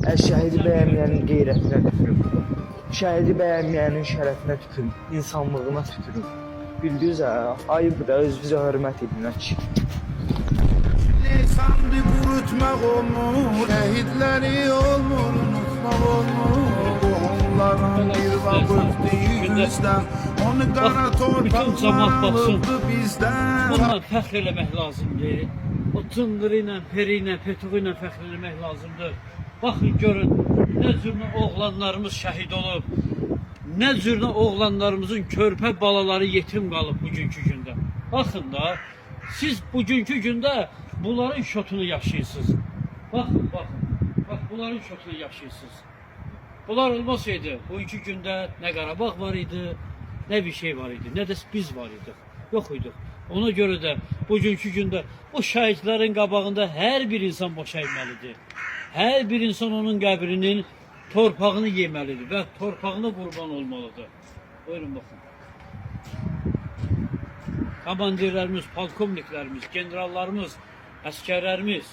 Şəhidi bəyənməyənin qeyrətinə tükürüm. Şəhidi bəyənməyənin şərəfinə tükürüm. İnsanlığına tükürüm. Bildiniz hə? Ayıp da özünüzə hörmət edin. Lisandı qurutmaq olmur, şəhidləri olmur, unutmaq olmur. Onların bir vaqıfdı yüzdən, onu qara torpaqlar alıbdı bizdən. Bununla fəxr eləmək lazımdır. O Cınqırı ilə, Peri ilə, Petuğu ilə fəxr eləmək lazımdır. Baxın, görün, nə cürlə oğlanlarımız şəhid olub, nə cürlə oğlanlarımızın körpə balaları yetim qalıb bugünkü gündə. Baxın da, siz bugünkü gündə bunların şotunu yaşayırsınız. Baxın, bax, bunların şotunu yaşayırsınız. Bunlar olmasaydı, bugünkü gündə nə Qarabağ var idi, nə bir şey var idi, nə də biz var idik, yox idik. Ona görə də bugünkü gündə bu şəhidlərin qabağında hər bir insan boşa əyməlidir. Hər bir insan onun qəbrinin torpağını yeməlidir və torpağına qurban olmalıdır. Buyurun, baxın. Komandirlərimiz, polkovniklərimiz, generallarımız, əskərlərimiz